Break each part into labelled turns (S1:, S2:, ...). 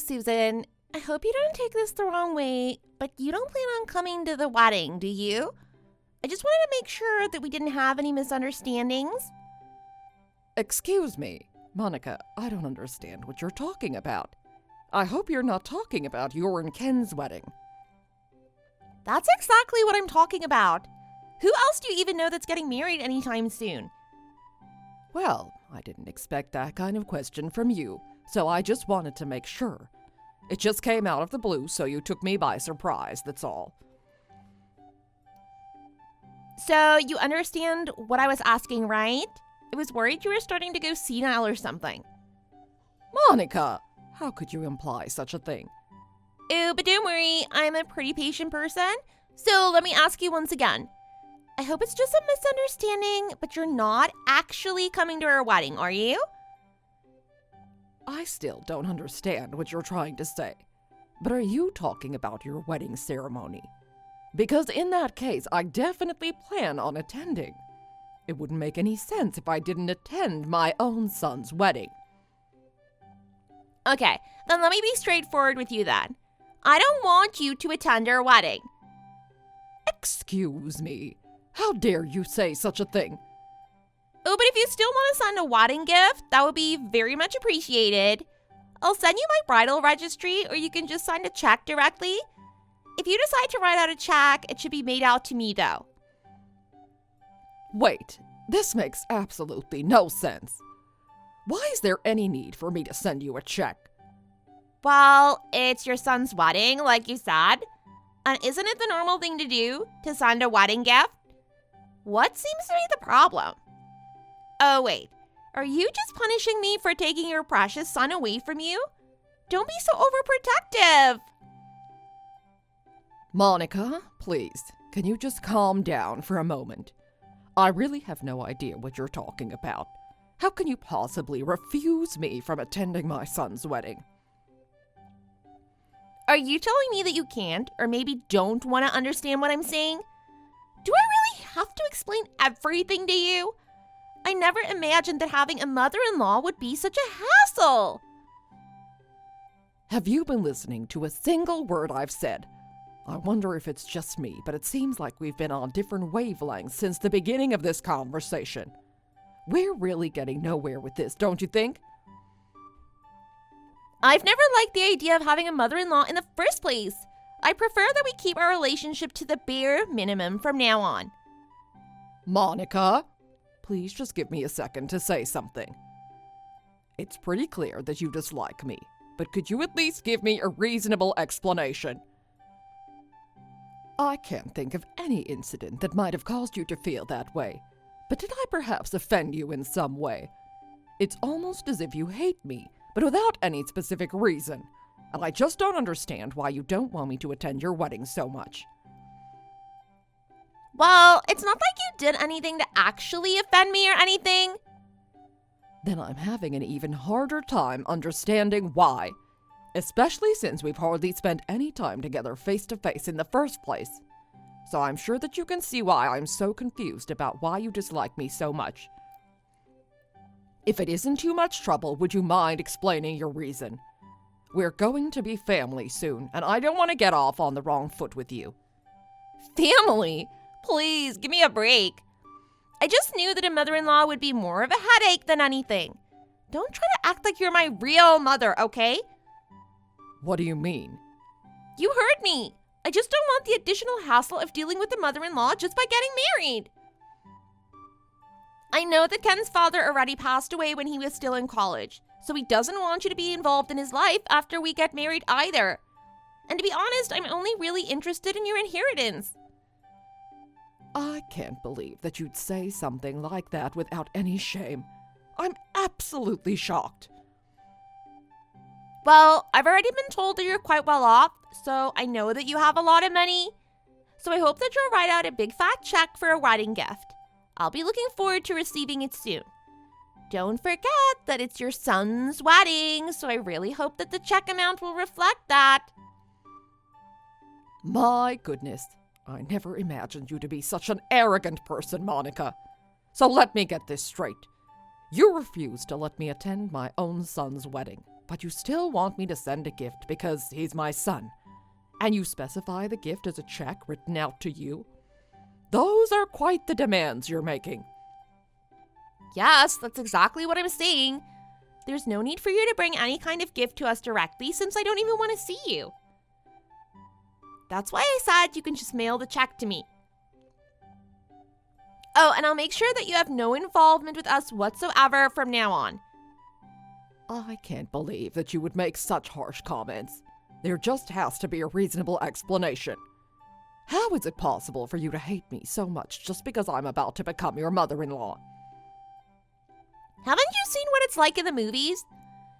S1: Susan, I hope you don't take this the wrong way, but you don't plan on coming to the wedding, do you? I just wanted to make sure that we didn't have any misunderstandings.
S2: Excuse me, Monica, I don't understand what you're talking about. I hope you're not talking about your and Ken's wedding.
S1: That's exactly what I'm talking about. Who else do you even know that's getting married anytime soon?
S2: Well, I didn't expect that kind of question from you, so I just wanted to make sure. It just came out of the blue, so you took me by surprise, that's all.
S1: So you understand what I was asking, right? I was worried you were starting to go senile or something.
S2: Monica, how could you imply such a thing?
S1: Oh, but don't worry, I'm a pretty patient person. So let me ask you once again. I hope it's just a misunderstanding, but you're not actually coming to our wedding, are you?
S2: I still don't understand what you're trying to say. But are you talking about your wedding ceremony? Because in that case, I definitely plan on attending. It wouldn't make any sense if I didn't attend my own son's wedding.
S1: Okay, then let me be straightforward with you then. I don't want you to attend our wedding.
S2: Excuse me. How dare you say such a thing?
S1: Oh, but if you still want to send a wedding gift, that would be very much appreciated. I'll send you my bridal registry, or you can just sign a check directly. If you decide to write out a check, it should be made out to me, though.
S2: Wait, this makes absolutely no sense. Why is there any need for me to send you a check?
S1: Well, it's your son's wedding, like you said. And isn't it the normal thing to do, to send a wedding gift? What seems to be the problem? Oh, wait. Are you just punishing me for taking your precious son away from you? Don't be so overprotective.
S2: Monica, please, can you just calm down for a moment? I really have no idea what you're talking about. How can you possibly refuse me from attending my son's wedding?
S1: Are you telling me that you can't, or maybe don't want to understand what I'm saying? Do I really have to explain everything to you? I never imagined that having a mother-in-law would be such a hassle.
S2: Have you been listening to a single word I've said? I wonder if it's just me, but it seems like we've been on different wavelengths since the beginning of this conversation. We're really getting nowhere with this, don't you think?
S1: I've never liked the idea of having a mother-in-law in the first place. I prefer that we keep our relationship to the bare minimum from now on.
S2: Monica, please just give me a second to say something. It's pretty clear that you dislike me, but could you at least give me a reasonable explanation? I can't think of any incident that might have caused you to feel that way, but did I perhaps offend you in some way? It's almost as if you hate me, but without any specific reason, and I just don't understand why you don't want me to attend your wedding so much.
S1: Well, it's not like you did anything to actually offend me or anything.
S2: Then I'm having an even harder time understanding why, especially since we've hardly spent any time together face to face in the first place. So I'm sure that you can see why I'm so confused about why you dislike me so much. If it isn't too much trouble, would you mind explaining your reason? We're going to be family soon, and I don't want to get off on the wrong foot with you.
S1: Family? Please, give me a break. I just knew that a mother-in-law would be more of a headache than anything. Don't try to act like you're my real mother, okay?
S2: What do you mean?
S1: You heard me. I just don't want the additional hassle of dealing with a mother-in-law just by getting married. I know that Ken's father already passed away when he was still in college, so he doesn't want you to be involved in his life after we get married either. And to be honest, I'm only really interested in your inheritance.
S2: I can't believe that you'd say something like that without any shame. I'm absolutely shocked.
S1: Well, I've already been told that you're quite well off, so I know that you have a lot of money. So I hope that you'll write out a big fat check for a wedding gift. I'll be looking forward to receiving it soon. Don't forget that it's your son's wedding, so I really hope that the check amount will reflect that.
S2: My goodness, I never imagined you to be such an arrogant person, Monica. So let me get this straight. You refuse to let me attend my own son's wedding. But you still want me to send a gift because he's my son. And you specify the gift as a check written out to you? Those are quite the demands you're making.
S1: Yes, that's exactly what I'm saying. There's no need for you to bring any kind of gift to us directly since I don't even want to see you. That's why I said you can just mail the check to me. Oh, and I'll make sure that you have no involvement with us whatsoever from now on.
S2: I can't believe that you would make such harsh comments. There just has to be a reasonable explanation. How is it possible for you to hate me so much just because I'm about to become your mother-in-law?
S1: Haven't you seen what it's like in the movies?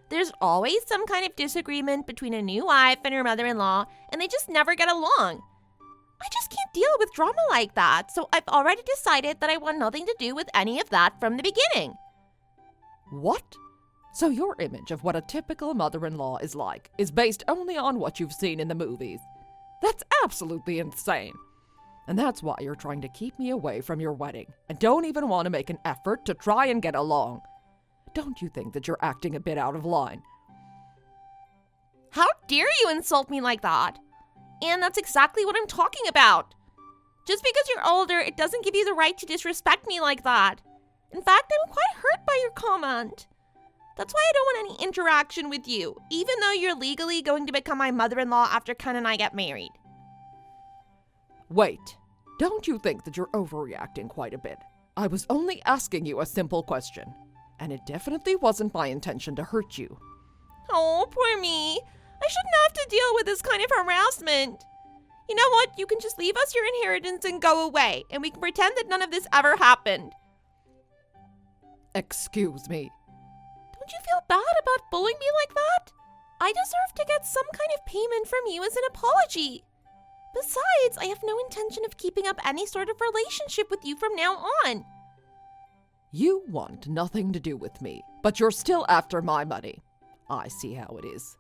S1: There's always some kind of disagreement between a new wife and her mother-in-law, and they just never get along. I just can't deal with drama like that, so I've already decided that I want nothing to do with any of that from the beginning.
S2: What? So your image of what a typical mother-in-law is like is based only on what you've seen in the movies? That's absolutely insane. And that's why you're trying to keep me away from your wedding and don't even want to make an effort to try and get along. Don't you think that you're acting a bit out of line?
S1: How dare you insult me like that? And that's exactly what I'm talking about. Just because you're older, it doesn't give you the right to disrespect me like that. In fact, I'm quite hurt by your comment. That's why I don't want any interaction with you, even though you're legally going to become my mother-in-law after Ken and I get married.
S2: Wait, don't you think that you're overreacting quite a bit? I was only asking you a simple question, and it definitely wasn't my intention to hurt you.
S1: Oh, poor me. I shouldn't have to deal with this kind of harassment. You know what? You can just leave us your inheritance and go away, and we can pretend that none of this ever happened.
S2: Excuse me.
S1: Don't you feel bad about bullying me like that? I deserve to get some kind of payment from you as an apology. Besides, I have no intention of keeping up any sort of relationship with you from now on.
S2: You want nothing to do with me, but you're still after my money. I see how it is.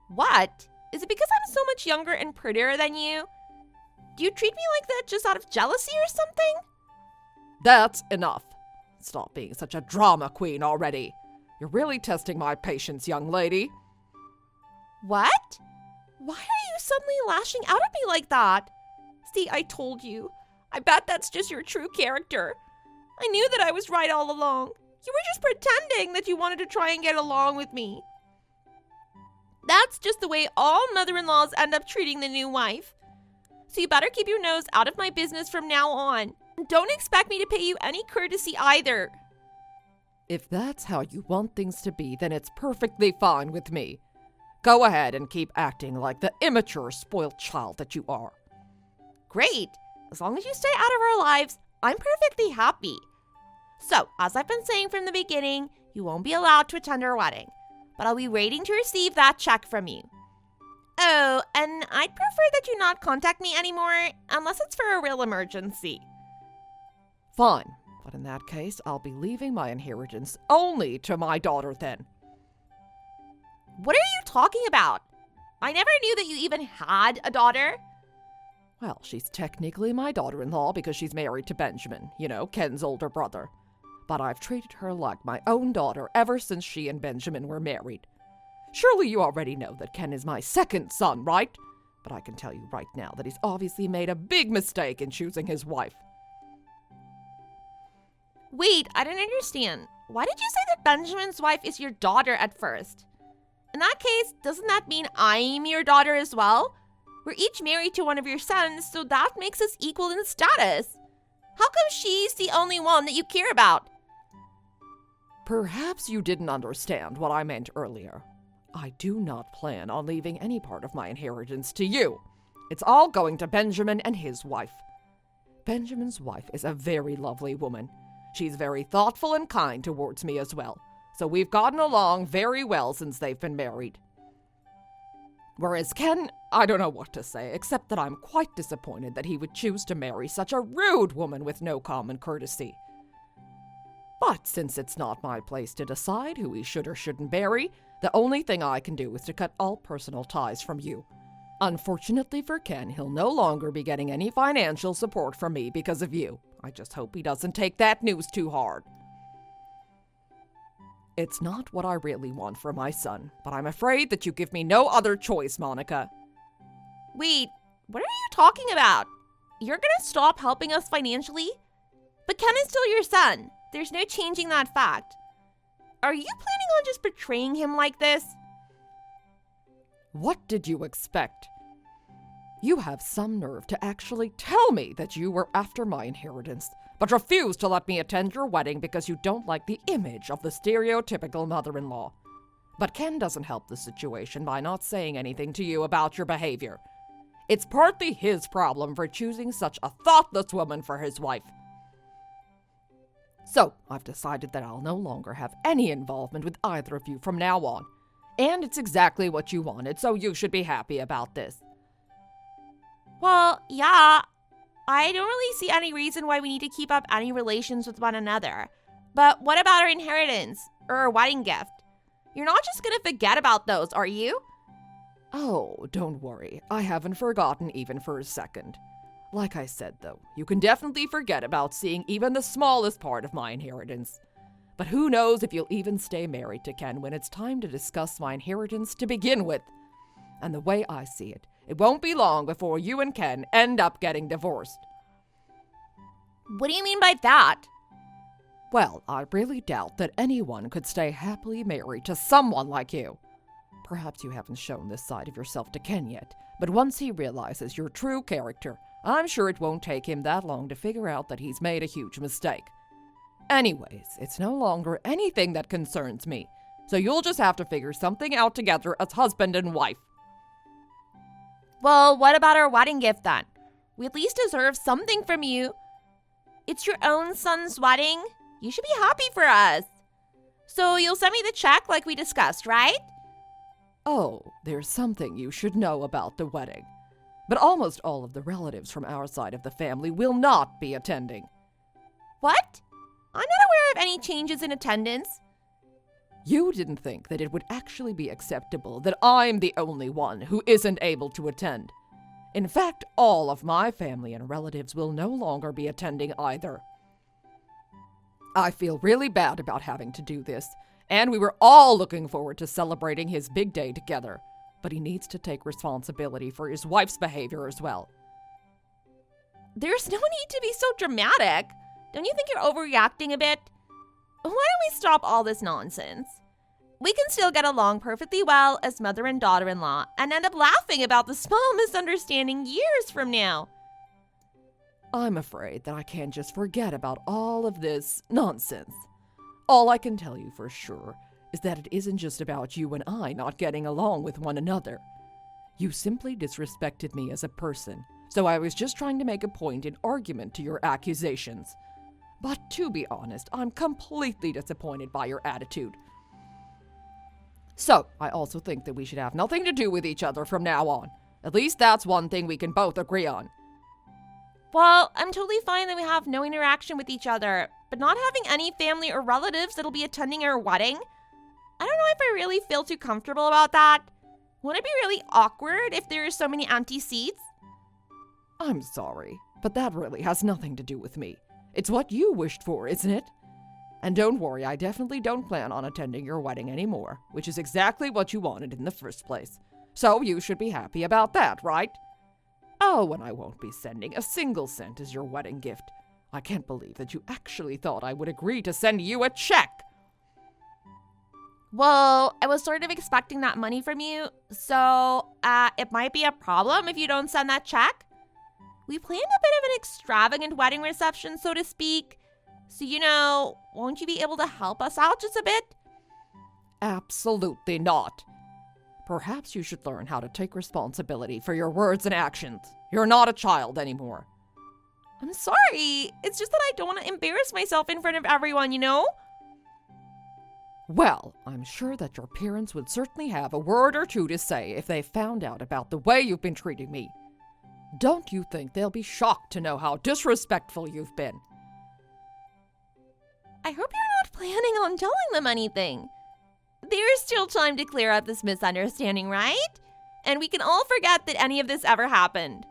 S1: What? Is it because I'm so much younger and prettier than you? Do you treat me like that just out of jealousy or something?
S2: That's enough. Stop being such a drama queen already. You're really testing my patience, young lady.
S1: What? Why are you suddenly lashing out at me like that? See, I told you. I bet that's just your true character. I knew that I was right all along. You were just pretending that you wanted to try and get along with me. That's just the way all mother-in-laws end up treating the new wife. So you better keep your nose out of my business from now on. And don't expect me to pay you any courtesy either.
S2: If that's how you want things to be, then it's perfectly fine with me. Go ahead and keep acting like the immature, spoiled child that you are.
S1: Great. As long as you stay out of our lives, I'm perfectly happy. So, as I've been saying from the beginning, you won't be allowed to attend our wedding, but I'll be waiting to receive that check from you. Oh, and I'd prefer that you not contact me anymore unless it's for a real emergency.
S2: Fine, but in that case, I'll be leaving my inheritance only to my daughter then.
S1: What are you talking about? I never knew that you even had a daughter.
S2: Well, she's technically my daughter-in-law because she's married to Benjamin, Ken's older brother. But I've treated her like my own daughter ever since she and Benjamin were married. Surely you already know that Ken is my second son, right? But I can tell you right now that he's obviously made a big mistake in choosing his wife.
S1: Wait, I don't understand. Why did you say that Benjamin's wife is your daughter at first? In that case, doesn't that mean I'm your daughter as well? We're each married to one of your sons, so that makes us equal in status. How come she's the only one that you care about?
S2: Perhaps you didn't understand what I meant earlier. I do not plan on leaving any part of my inheritance to you. It's all going to Benjamin and his wife. Benjamin's wife is a very lovely woman. She's very thoughtful and kind towards me as well. So we've gotten along very well since they've been married. Whereas Ken, I don't know what to say, except that I'm quite disappointed that he would choose to marry such a rude woman with no common courtesy. But since it's not my place to decide who he should or shouldn't marry, the only thing I can do is to cut all personal ties from you. Unfortunately for Ken, he'll no longer be getting any financial support from me because of you. I just hope he doesn't take that news too hard. It's not what I really want for my son, but I'm afraid that you give me no other choice, Monica.
S1: Wait, what are you talking about? You're gonna stop helping us financially? But Ken is still your son. There's no changing that fact. Are you planning on just betraying him like this?
S2: What did you expect? You have some nerve to actually tell me that you were after my inheritance, but refuse to let me attend your wedding because you don't like the image of the stereotypical mother-in-law. But Ken doesn't help the situation by not saying anything to you about your behavior. It's partly his problem for choosing such a thoughtless woman for his wife. So, I've decided that I'll no longer have any involvement with either of you from now on. And it's exactly what you wanted, so you should be happy about this.
S1: Well, yeah. I don't really see any reason why we need to keep up any relations with one another. But what about our inheritance or our wedding gift? You're not just gonna forget about those, are you?
S2: Oh, don't worry. I haven't forgotten even for a second. Like I said, though, you can definitely forget about seeing even the smallest part of my inheritance. But who knows if you'll even stay married to Ken when it's time to discuss my inheritance to begin with. And the way I see it, it won't be long before you and Ken end up getting divorced.
S1: What do you mean by that?
S2: Well, I really doubt that anyone could stay happily married to someone like you. Perhaps you haven't shown this side of yourself to Ken yet, but once he realizes your true character, I'm sure it won't take him that long to figure out that he's made a huge mistake. Anyways, it's no longer anything that concerns me, so you'll just have to figure something out together as husband and wife.
S1: Well, what about our wedding gift then? We at least deserve something from you. It's your own son's wedding. You should be happy for us. So you'll send me the check like we discussed, right?
S2: Oh, there's something you should know about the wedding. But almost all of the relatives from our side of the family will not be attending.
S1: What? I'm not aware of any changes in attendance.
S2: You didn't think that it would actually be acceptable that I'm the only one who isn't able to attend. In fact, all of my family and relatives will no longer be attending either. I feel really bad about having to do this, and we were all looking forward to celebrating his big day together. But he needs to take responsibility for his wife's behavior as well.
S1: There's no need to be so dramatic. Don't you think you're overreacting a bit? Why don't we stop all this nonsense? We can still get along perfectly well as mother and daughter-in-law and end up laughing about the small misunderstanding years from now.
S2: I'm afraid that I can't just forget about all of this nonsense. All I can tell you for sure is that it isn't just about you and I not getting along with one another. You simply disrespected me as a person, so I was just trying to make a point in argument to your accusations. But to be honest, I'm completely disappointed by your attitude. So, I also think that we should have nothing to do with each other from now on. At least that's one thing we can both agree on.
S1: Well, I'm totally fine that we have no interaction with each other, but not having any family or relatives that'll be attending our wedding? I don't know if I really feel too comfortable about that. Wouldn't it be really awkward if there are so many empty seats?
S2: I'm sorry, but that really has nothing to do with me. It's what you wished for, isn't it? And don't worry, I definitely don't plan on attending your wedding anymore, which is exactly what you wanted in the first place. So you should be happy about that, right? Oh, and I won't be sending a single cent as your wedding gift. I can't believe that you actually thought I would agree to send you a check.
S1: Well, I was sort of expecting that money from you, so it might be a problem if you don't send that check. We planned a bit of an extravagant wedding reception, so to speak. So, won't you be able to help us out just a bit?
S2: Absolutely not. Perhaps you should learn how to take responsibility for your words and actions. You're not a child anymore.
S1: I'm sorry. It's just that I don't want to embarrass myself in front of everyone,
S2: Well, I'm sure that your parents would certainly have a word or two to say if they found out about the way you've been treating me. Don't you think they'll be shocked to know how disrespectful you've been?
S1: I hope you're not planning on telling them anything. There's still time to clear up this misunderstanding, right? And we can all forget that any of this ever happened.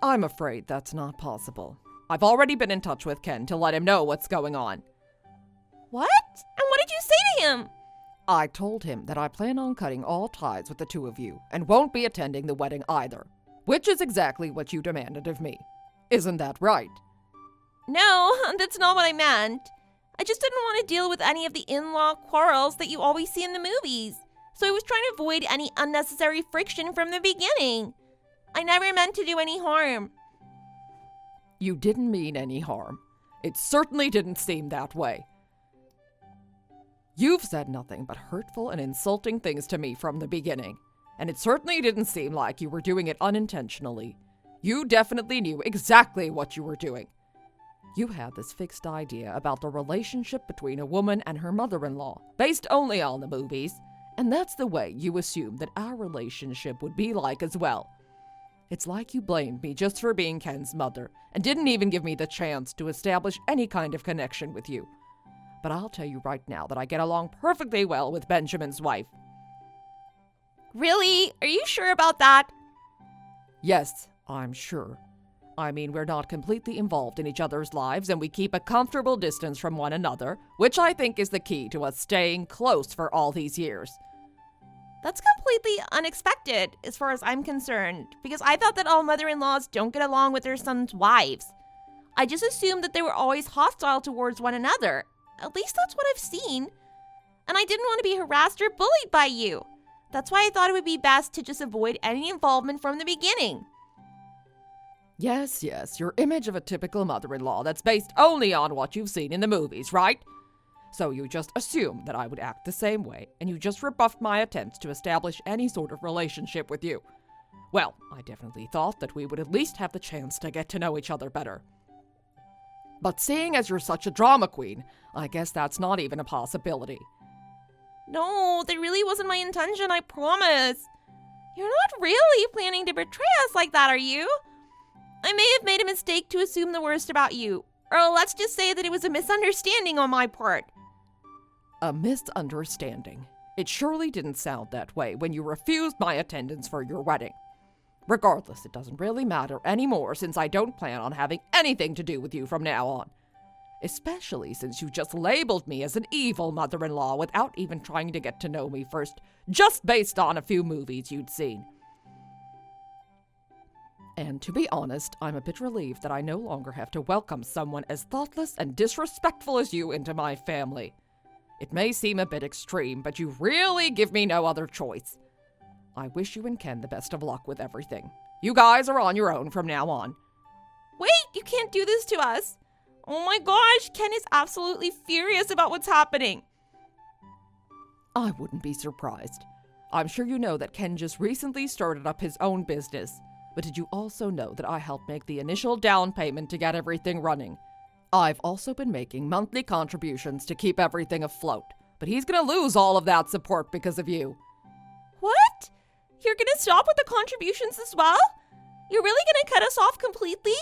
S2: I'm afraid that's not possible. I've already been in touch with Ken to let him know what's going on.
S1: What? And what did you say to
S2: I told him that I plan on cutting all ties with the two of you and won't be attending the wedding either, which is exactly what you demanded of me. Isn't that right?
S1: No, that's not what I meant. I just didn't want to deal with any of the in-law quarrels that you always see in the movies. So I was trying to avoid any unnecessary friction from the beginning. I never meant to do any harm.
S2: You didn't mean any harm. It certainly didn't seem that way. You've said nothing but hurtful and insulting things to me from the beginning, and it certainly didn't seem like you were doing it unintentionally. You definitely knew exactly what you were doing. You had this fixed idea about the relationship between a woman and her mother-in-law, based only on the movies, and that's the way you assumed that our relationship would be like as well. It's like you blamed me just for being Ken's mother, and didn't even give me the chance to establish any kind of connection with you. But I'll tell you right now that I get along perfectly well with Benjamin's wife.
S1: Really? Are you sure about that?
S2: Yes, I'm sure. I mean, we're not completely involved in each other's lives, and we keep a comfortable distance from one another, which I think is the key to us staying close for all these years.
S1: That's completely unexpected, as far as I'm concerned, because I thought that all mother-in-laws don't get along with their sons' wives. I just assumed that they were always hostile towards one another. At least that's what I've seen. And I didn't want to be harassed or bullied by you. That's why I thought it would be best to just avoid any involvement from the beginning.
S2: Yes, your image of a typical mother-in-law that's based only on what you've seen in the movies, right? So you just assumed that I would act the same way, and you just rebuffed my attempts to establish any sort of relationship with you. Well, I definitely thought that we would at least have the chance to get to know each other better. But seeing as you're such a drama queen, I guess that's not even a possibility.
S1: No, that really wasn't my intention, I promise. You're not really planning to betray us like that, are you? I may have made a mistake to assume the worst about you. Or let's just say that it was a misunderstanding on my part.
S2: A misunderstanding. It surely didn't sound that way when you refused my attendance for your wedding. Regardless, it doesn't really matter anymore since I don't plan on having anything to do with you from now on. Especially since you just labeled me as an evil mother-in-law without even trying to get to know me first, just based on a few movies you'd seen. And to be honest, I'm a bit relieved that I no longer have to welcome someone as thoughtless and disrespectful as you into my family. It may seem a bit extreme, but you really give me no other choice. I wish you and Ken the best of luck with everything. You guys are on your own from now on.
S1: Wait, you can't do this to us. Oh my gosh, Ken is absolutely furious about what's happening.
S2: I wouldn't be surprised. I'm sure you know that Ken just recently started up his own business. But did you also know that I helped make the initial down payment to get everything running? I've also been making monthly contributions to keep everything afloat, but he's gonna lose all of that support because of you.
S1: What? You're gonna stop with the contributions as well? You're really gonna cut us off completely?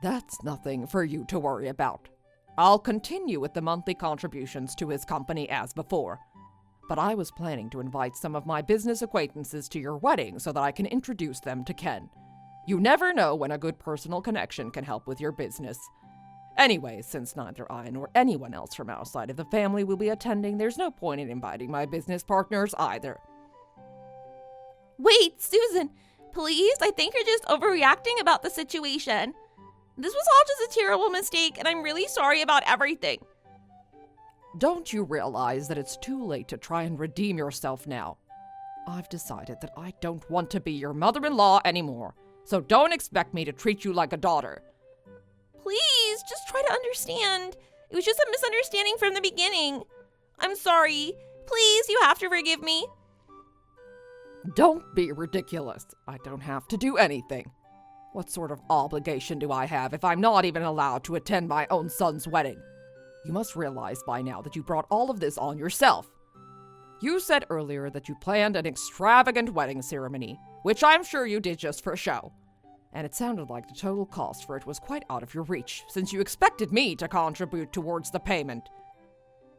S2: That's nothing for you to worry about. I'll continue with the monthly contributions to his company as before. But I was planning to invite some of my business acquaintances to your wedding so that I can introduce them to Ken. You never know when a good personal connection can help with your business. Anyway, since neither I nor anyone else from outside of the family will be attending, there's no point in inviting my business partners either.
S1: Wait, Susan, please, I think you're just overreacting about the situation. This was all just a terrible mistake, and I'm really sorry about everything.
S2: Don't you realize that it's too late to try and redeem yourself now? I've decided that I don't want to be your mother-in-law anymore, so don't expect me to treat you like a daughter.
S1: Please, just try to understand. It was just a misunderstanding from the beginning. I'm sorry. Please, you have to forgive me.
S2: Don't be ridiculous. I don't have to do anything. What sort of obligation do I have if I'm not even allowed to attend my own son's wedding? You must realize by now that you brought all of this on yourself. You said earlier that you planned an extravagant wedding ceremony, which I'm sure you did just for show. And it sounded like the total cost for it was quite out of your reach, since you expected me to contribute towards the payment.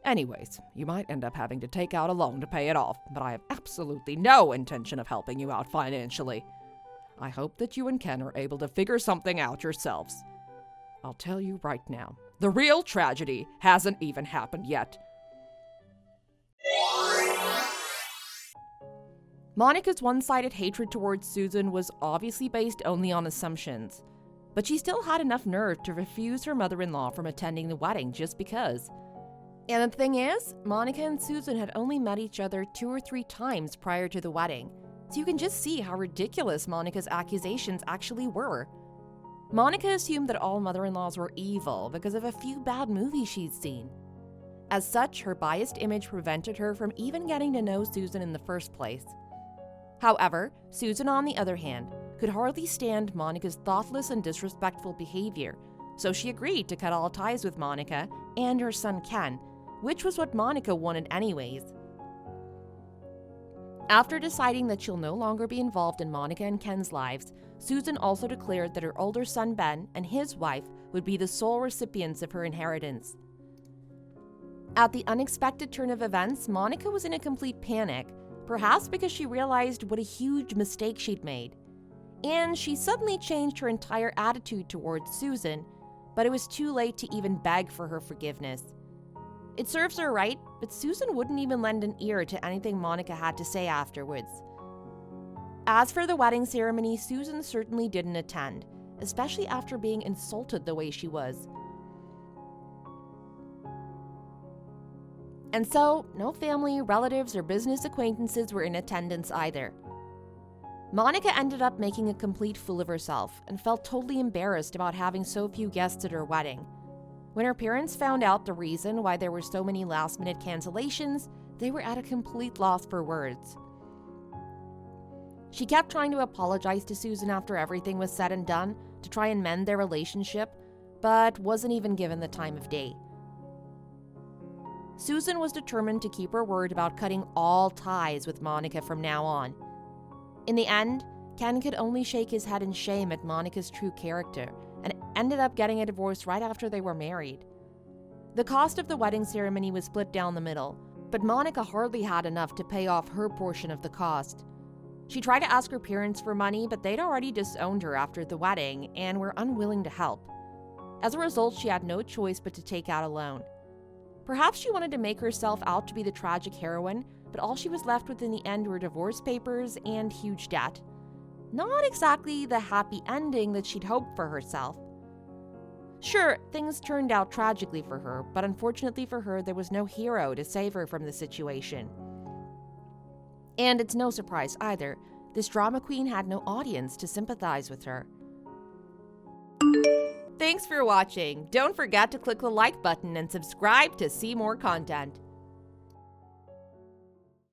S2: Anyways, you might end up having to take out a loan to pay it off, but I have absolutely no intention of helping you out financially. I hope that you and Ken are able to figure something out yourselves. I'll tell you right now, the real tragedy hasn't even happened yet. Monica's one-sided hatred towards Susan was obviously based only on assumptions, but she still had enough nerve to refuse her mother-in-law from attending the wedding just because. And the thing is, Monica and Susan had only met each other 2 or 3 times prior to the wedding, so you can just see how ridiculous Monica's accusations actually were. Monica assumed that all mother-in-laws were evil because of a few bad movies she'd seen. As such, her biased image prevented her from even getting to know Susan in the first place. However, Susan, on the other hand, could hardly stand Monica's thoughtless and disrespectful behavior, so she agreed to cut all ties with Monica and her son Ken, which was what Monica wanted anyways. After deciding that she'll no longer be involved in Monica and Ken's lives, Susan also declared that her older son Ben and his wife would be the sole recipients of her inheritance. At the unexpected turn of events, Monica was in a complete panic, perhaps because she realized what a huge mistake she'd made. And she suddenly changed her entire attitude towards Susan, but it was too late to even beg for her forgiveness. It serves her right, but Susan wouldn't even lend an ear to anything Monica had to say afterwards. As for the wedding ceremony, Susan certainly didn't attend, especially after being insulted the way she was. And so, no family, relatives, or business acquaintances were in attendance either. Monica ended up making a complete fool of herself and felt totally embarrassed about having so few guests at her wedding. When her parents found out the reason why there were so many last-minute cancellations, they were at a complete loss for words. She kept trying to apologize to Susan after everything was said and done to try and mend their relationship, but wasn't even given the time of day. Susan was determined to keep her word about cutting all ties with Monica from now on. In the end, Ken could only shake his head in shame at Monica's true character and ended up getting a divorce right after they were married. The cost of the wedding ceremony was split down the middle, but Monica hardly had enough to pay off her portion of the cost. She tried to ask her parents for money, but they'd already disowned her after the wedding and were unwilling to help. As a result, she had no choice but to take out a loan. Perhaps she wanted to make herself out to be the tragic heroine, but all she was left with in the end were divorce papers and huge debt. Not exactly the happy ending that she'd hoped for herself. Sure, things turned out tragically for her, but unfortunately for her, there was no hero to save her from the situation. And it's no surprise either, this drama queen had no audience to sympathize with her. Thanks for watching. Don't forget to click the like button and subscribe to see more content.